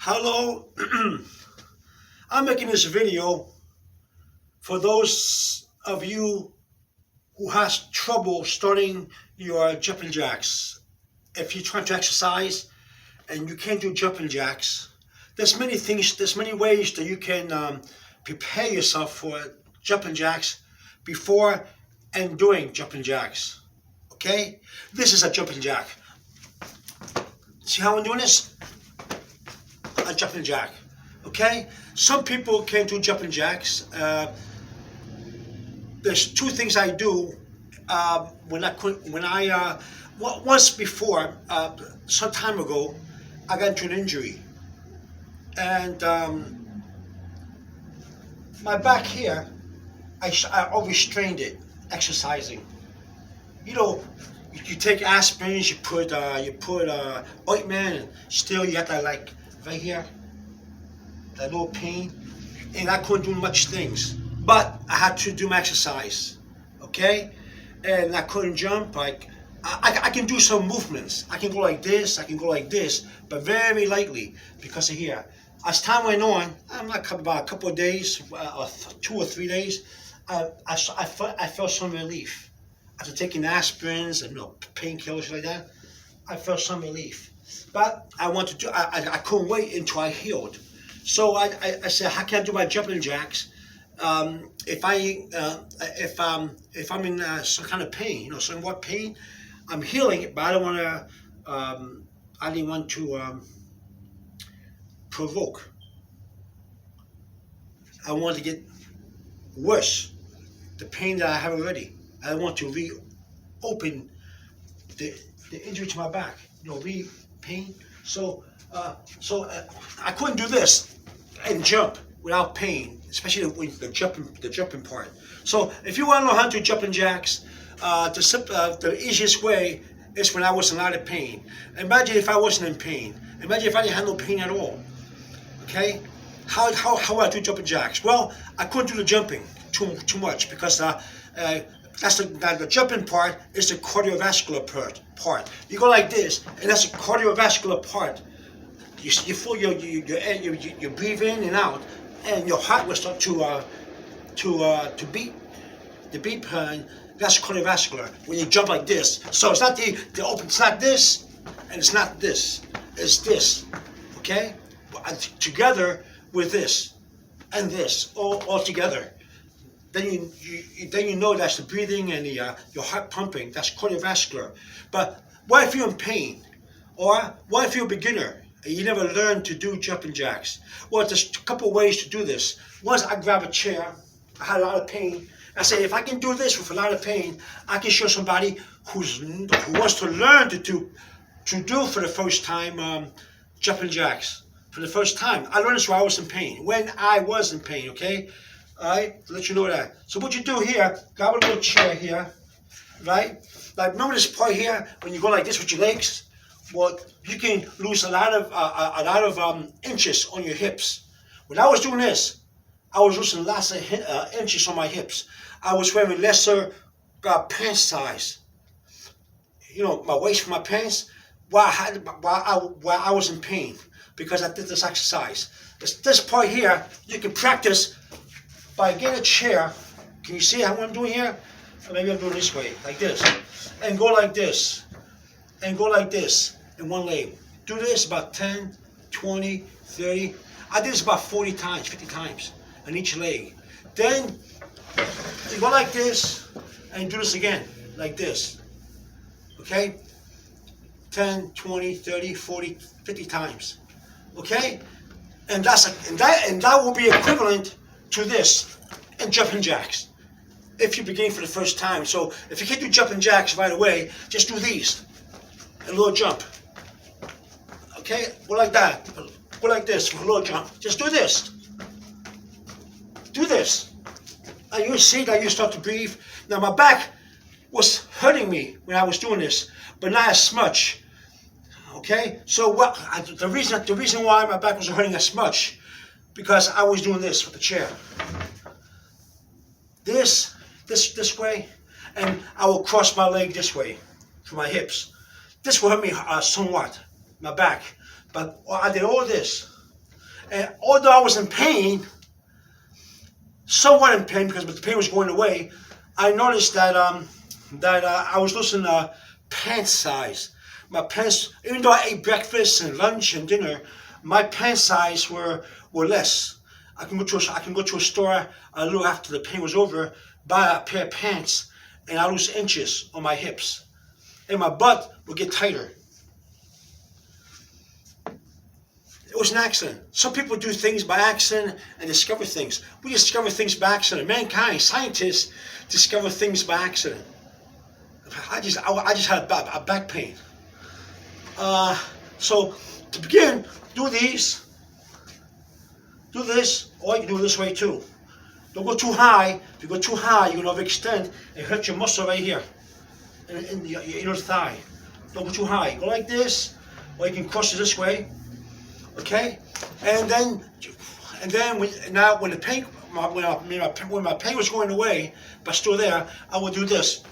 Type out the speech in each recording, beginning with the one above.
Hello, I'm making this video for those of you who has trouble starting your jumping jacks. If you're trying to exercise and you can't do jumping jacks, there's many ways that you can prepare yourself for jumping jacks before and doing jumping jacks. Okay, this is a jumping jack. See how I'm doing this? A jumping jack. Okay, some people can't do jumping jacks. There's two things I do once before, some time ago, I got into an injury, and my back here, I overstrained it exercising. You know, you take aspirins, you put ointment, and still you have that, like right here, that little pain, and I couldn't do much things. But I had to do my exercise, okay? And I couldn't jump. I can do some movements. I can go like this, I can go like this, but very lightly because of here. As time went on, about a couple of days, 2 or 3 days, I felt some relief. After taking aspirins and painkillers like that, I felt some relief. But I couldn't wait until I healed. So I said, how can I do my jumping jacks if I'm in some kind of pain, somewhat pain? I'm healing it, but I don't want to. I didn't want to provoke. I want to get worse, the pain that I have already. I want to reopen the injury to my back, pain. So I couldn't do this and jump without pain, especially the jumping part. So if you want to know how to do jumping jacks, the easiest way is when I was in a lot of pain. Imagine if I wasn't in pain. Imagine if I didn't have no pain at all. Okay, how would I do jumping jacks? Well, I couldn't do the jumping too much because that's the jumping part is the cardiovascular part. You go like this, and that's the cardiovascular part. You feel you breathe in and out, and your heart will start to beat. The beat, that's cardiovascular. When you jump like this, so it's not the open. It's not this, and it's not this. It's this. Okay, together with this and this, all together. Then you know that's the breathing and your heart pumping. That's cardiovascular. But what if you're in pain, or what if you're a beginner and you never learned to do jumping jacks? Well, there's a couple ways to do this. Once I grab a chair, I had a lot of pain. I say, if I can do this with a lot of pain, I can show somebody who wants to learn to do for the first time jumping jacks. For the first time, I learned this when I was in pain. When I was in pain, okay. All right, to let you know that. So what you do here, grab a little chair here, right? Like remember this part here when you go like this with your legs. Well, you can lose a lot of inches on your hips. When I was doing this, I was losing lots of inches on my hips. I was wearing lesser pants size. My waist for my pants. While I was in pain because I did this exercise. This part here, you can practice. By getting a chair, can you see how I'm doing here? Or maybe I'm doing this way, like this. And go like this. And go like this in one leg. Do this about 10, 20, 30. I did this about 40 times, 50 times on each leg. Then you go like this and do this again, like this. Okay? 10, 20, 30, 40, 50 times. Okay? And that will be equivalent to this and jumping jacks if you're beginning for the first time. So if you can't do jumping jacks right away, just do these, a little jump. Okay, go like that, go like this for a little jump. Just do this, and you'll see that you start to breathe. Now my back was hurting me when I was doing this, but not as much. Okay, so the reason why my back was hurting as much, because I was doing this with the chair. This way, and I will cross my leg this way for my hips. This will hurt me somewhat, my back. But I did all this, And although I was in pain, somewhat in pain because the pain was going away, I noticed that I was losing pant size. My pants, even though I ate breakfast and lunch and dinner, my pant size were less. I can go to a store a little after the pain was over, buy a pair of pants, and I lose inches on my hips, and my butt will get tighter. It was an accident. Some people do things by accident and discover things. We discover things by accident. Mankind, scientists, discover things by accident. I just had a back pain. So to begin, do these. Do this, or you can do it this way too. Don't go too high. If you go too high, you're gonna overextend and hurt your muscle right here in your inner thigh. Don't go too high. Go like this, or you can cross it this way. Okay, and then when the pain, when my pain was going away, but still there, I would do this,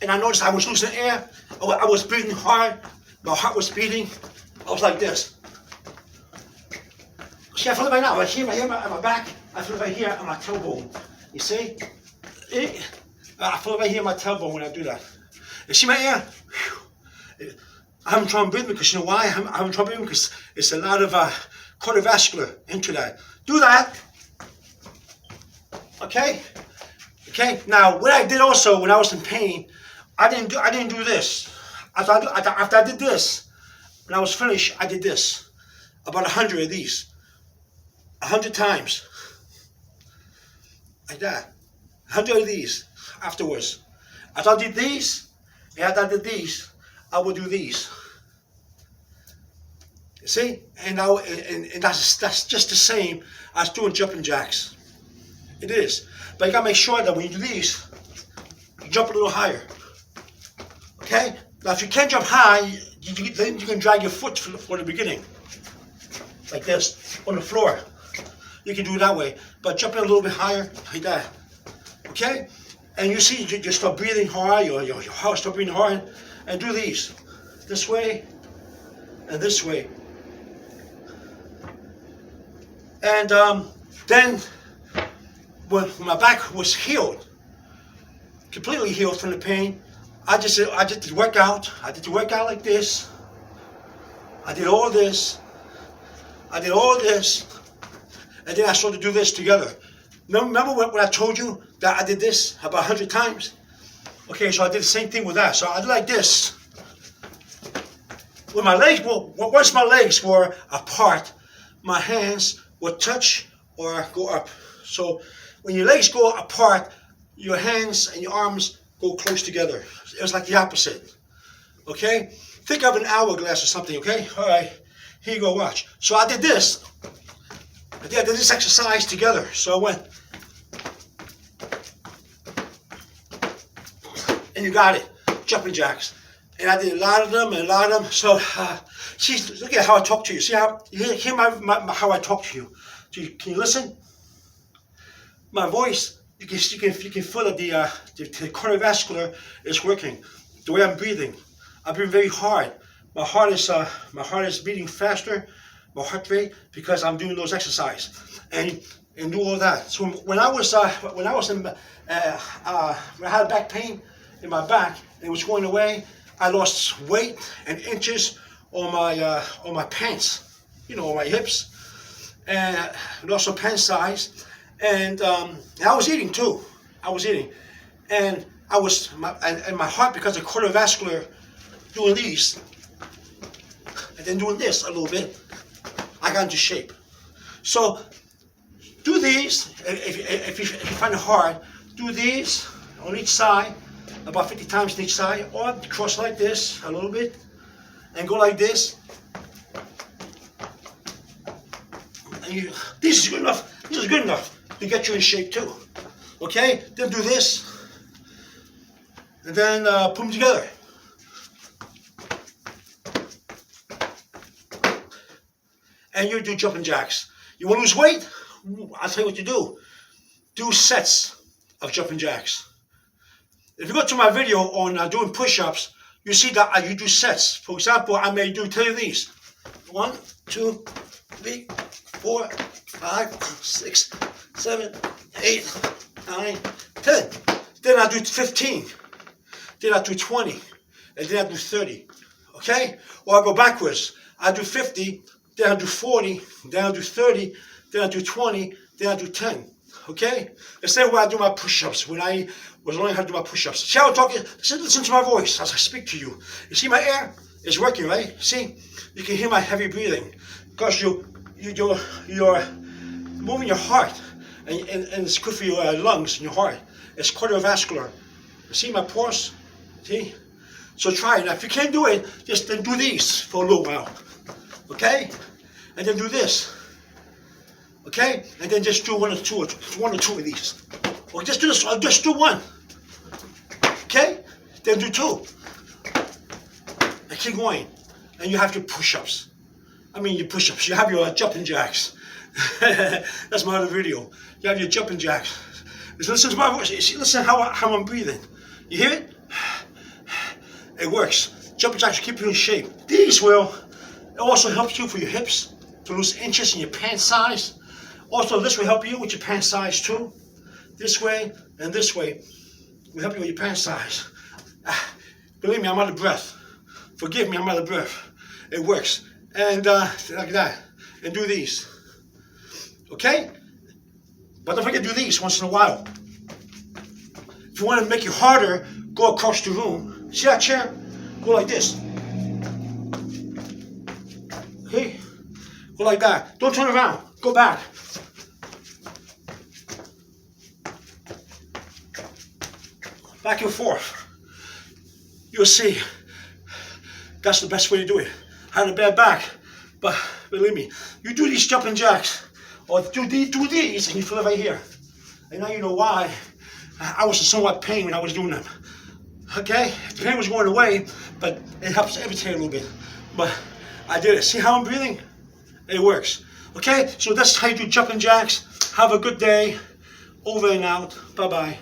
and I noticed I was losing air. I was breathing hard. My heart was beating. I was like this. See, I feel it right now. Right here, on my back. I feel it right here on my tailbone. You see? I feel it right here on my tailbone when I do that. You see my ear? I'm having trouble breathing because you know why? I'm having trouble breathing because it's a lot of cardiovascular into that. Do that. Okay? Okay? Now, what I did also when I was in pain, I didn't do this. After I did this, when I was finished, I did this. About 100 of these. 100 times. Like that. 100 of these afterwards. After I did these, and after I did these, I would do these. You see? And that's just the same as doing jumping jacks. It is. But you gotta make sure that when you do these, you jump a little higher. Okay? Now if you can't jump high, then you can drag your foot for the beginning. Like this, on the floor. You can do it that way. But jump in a little bit higher, like that. Okay? And you see, you start breathing hard, your heart start breathing hard, and do these. This way, and this way. And then, when my back was healed, completely healed from the pain, I just did workout. I did the workout like this. I did all this. I did all this. And then I started to do this together. Remember when I told you that I did this about 100 times? Okay, so I did the same thing with that. So I did like this. When my legs once my legs were apart, my hands would touch or go up. So when your legs go apart, your hands and your arms go close together. It was like the opposite. Okay? Think of an hourglass or something, okay? All right, here you go, watch. So I did this. I did this exercise together. So I went, and you got it, jumping jacks. And I did a lot of them and a lot of them. So, see, look at how I talk to you. See how, you hear how I talk to you. Can you listen? My voice, you can feel that the cardiovascular is working. The way I'm breathing very hard. My heart is beating faster. My heart rate, because I'm doing those exercises and do all that. So when I had back pain in my back and it was going away, I lost weight and inches on my pants, on my hips, and also pant size. And I was eating too. I was eating, and my heart, because of cardiovascular, doing these and then doing this a little bit, I got into shape. So do these, if you find it hard, do these on each side, about 50 times on each side, or cross like this a little bit, and go like this. And this is good enough. This is good enough to get you in shape too. Okay? Then do this, and then put them together. And you do jumping jacks. You want to lose weight? I'll tell you what you do. Do sets of jumping jacks. If you go to my video on doing push-ups, you see that you do sets. For example, I may do 10 of these. 1, 2, 3, 4, 5, 6, 7, 8, 9, 10. Then I do 15. Then I do 20. And then I do 30. Okay? Or I go backwards. I do 50. Then I do 40. Then I do 30. Then I do 20. Then I do 10. Okay? The same way I do my push-ups when I was learning how to do my push-ups. See how I'm talking? Listen to my voice as I speak to you. You see my air is working, right? See? You can hear my heavy breathing because you're moving your heart, and it's good for your lungs and your heart. It's cardiovascular. You see my pulse? See? So try it. Now, if you can't do it, just then do these for a little while. Okay? And then do this. Okay? And then just do one or two of these. Or just do this, or just do one. Okay? Then do two. And keep going. And you have your push-ups. I mean your push-ups. You have your jumping jacks. That's my other video. You have your jumping jacks. Just listen to my voice. Listen how I'm breathing. You hear it? It works. Jumping jacks keep you in shape. These will. It also helps you for your hips to lose inches in your pant size. Also, this will help you with your pant size too. This way and this way will help you with your pant size. Believe me, I'm out of breath. Forgive me, I'm out of breath. It works. And like that. And do these. Okay? But don't forget to do these once in a while. If you want to make it harder, go across the room. See that chair? Go like this. Okay? Go like that. Don't turn around. Go back. Back and forth. You'll see. That's the best way to do it. I had a bad back, but believe me, you do these jumping jacks, or do these, and you feel it right here. And now you know why I was in somewhat pain when I was doing them. Okay? The pain was going away, but it helps everything a little bit. But I did it. See how I'm breathing? It works. Okay? So that's how you do jumping jacks. Have a good day. Over and out. Bye-bye.